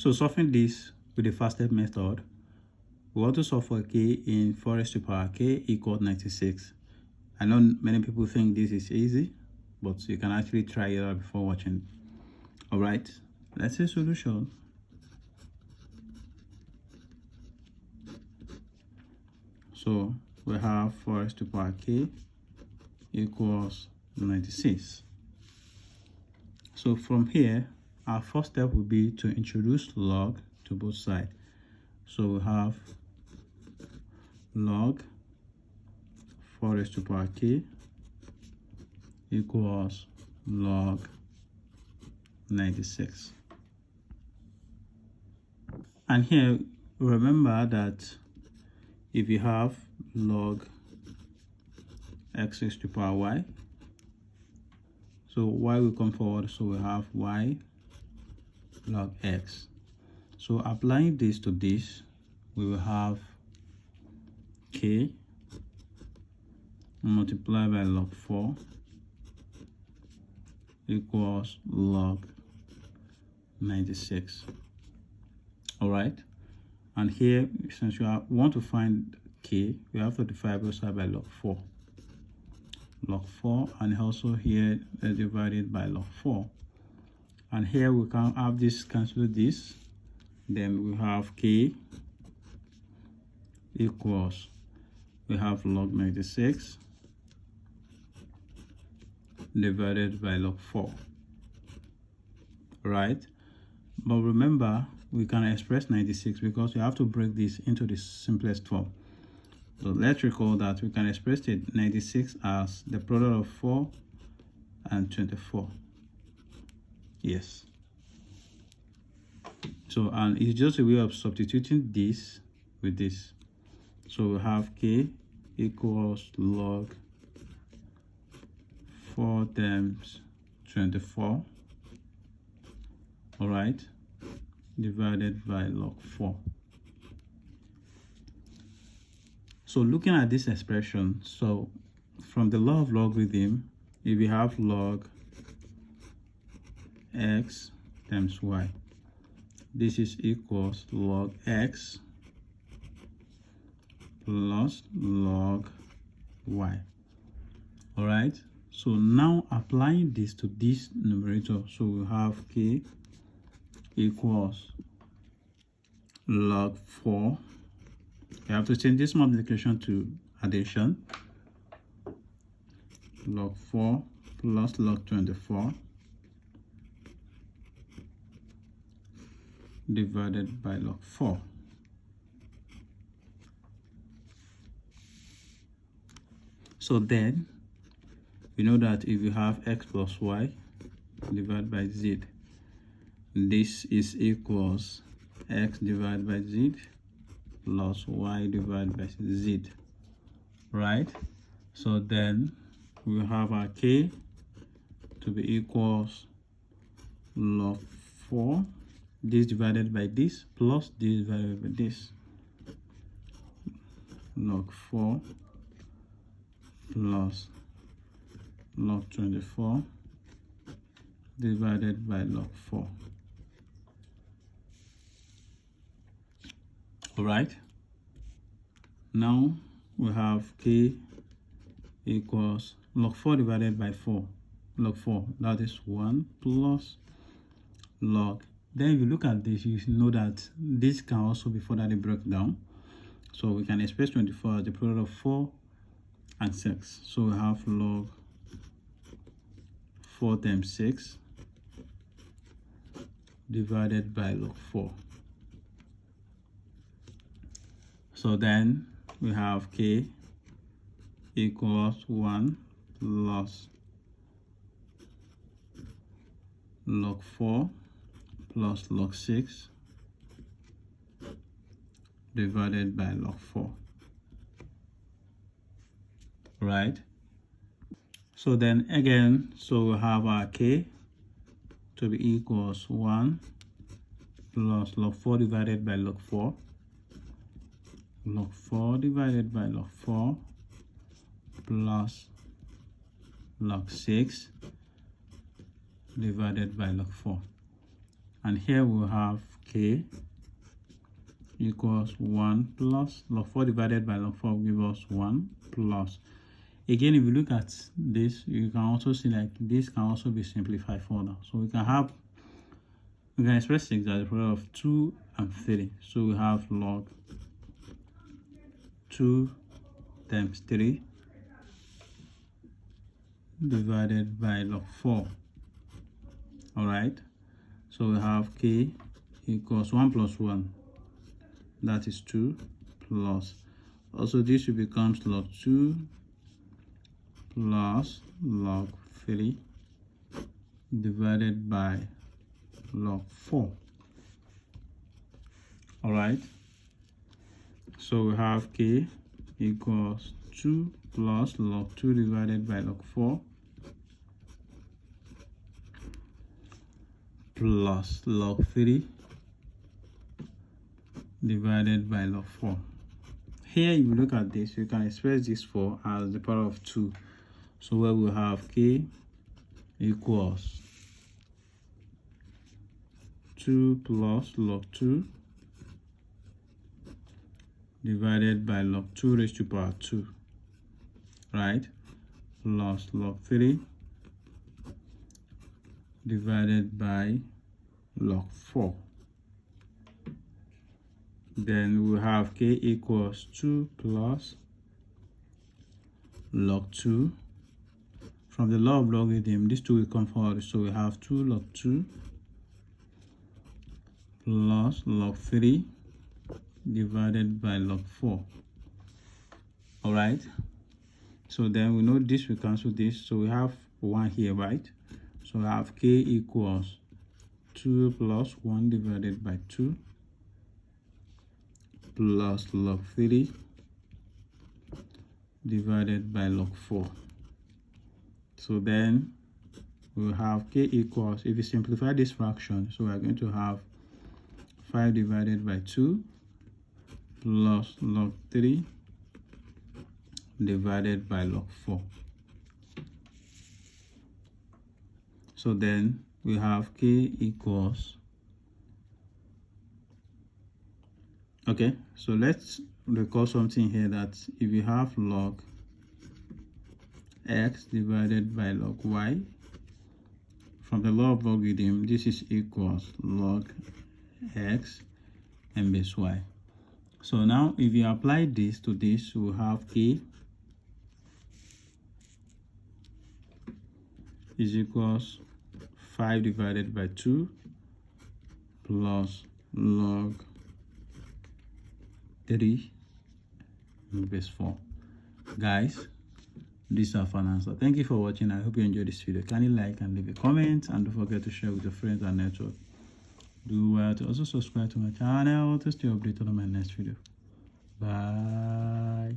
So solving this with the fastest method, we want to solve for k in 4 raised to the power k equals 96. I know many people think this is easy, but you can actually try it out before watching. All right, let's see solution. So we have 4 raised to the power k equals 96. So from here, our first step will be to introduce log to both sides. So we have log 4 raised to the power k equals log 96. And here, remember that if you have log x raised to the power y, so y will come forward, so we have y log x. So applying this to this, we will have k multiplied by log 4 equals log 96. All right, and here, since you want to find k, we have to divide both sides by log 4. Log 4, and also here divided by log 4. And here we can have this cancel this, then we have k equals, we have log 96 divided by log 4, right? But remember, we can express 96 because we have to break this into the simplest form. So let's recall that we can express it 96 as the product of 4 and 24. Yes. So, and it's just a way of substituting this with this. So we have k equals log 4 times 24, all right, divided by log 4. So looking at this expression, so from the law of logarithm, if we have log x times y, this is equals log x plus log y. All right, so now applying this to this numerator, so we have k equals log 4. You have to change this multiplication to addition. Log 4 plus log 24 divided by log 4. So then, we know that if you have x plus y divided by z, this is equals x divided by z plus y divided by z, right? So then we have our k to be equals log 4, this divided by this plus this divided by this, log 4 plus log 24 divided by log 4. All right, now we have k equals log 4 divided by 4, log 4, that is 1 plus log. Then if you look at this, you know that this can also be further breakdown. So we can express 24 as the product of 4 and 6. So we have log 4 times 6 divided by log 4. So then we have k equals 1 plus log 4 plus log 6 divided by log 4, right? So then again, so we have our k to be equals 1 plus log 4 divided by log 4, log 4 divided by log 4 plus log 6 divided by log 4. And here we'll have k equals 1 plus log 4 divided by log 4 will give us 1 plus. Again, if you look at this, you can also see like this can also be simplified further. So we can express 6 as the product of 2 and 3. So we have log 2 times 3 divided by log 4. All right, so we have k equals 1 plus 1, that is 2, plus also this will becomes log 2 plus log 3 divided by log 4. All right, so we have k equals 2 plus log 2 divided by log 4 plus log 3 divided by log 4. Here, if you look at this, you can express this 4 as the power of 2. So where we have k equals 2 plus log 2 divided by log 2 raised to power 2, right, plus log 3 divided by log 4. Then we have k equals 2 plus log 2. From the law of logarithm, these two will come forward, so we have 2 log 2 plus log 3 divided by log 4. All right, so then we know this will cancel this, so we have 1 here, right? So we have k equals 2 plus 1 divided by 2 plus log 3 divided by log 4. So then we have k equals, if you simplify this fraction, so we're going to have 5 divided by 2 plus log 3 divided by log 4. So then we have k equals, okay, so let's recall something here, that if you have log x divided by log y, from the law of logarithm, this is equals log x and base y. So now if you apply this to this, we have k is equals 5 divided by 2 plus log 3 base 4. Guys, this is our final answer. Thank you for watching. I hope you enjoyed this video. Kindly like and leave a comment, and don't forget to share with your friends and network. Do well to also subscribe to my channel to stay updated on my next video. Bye.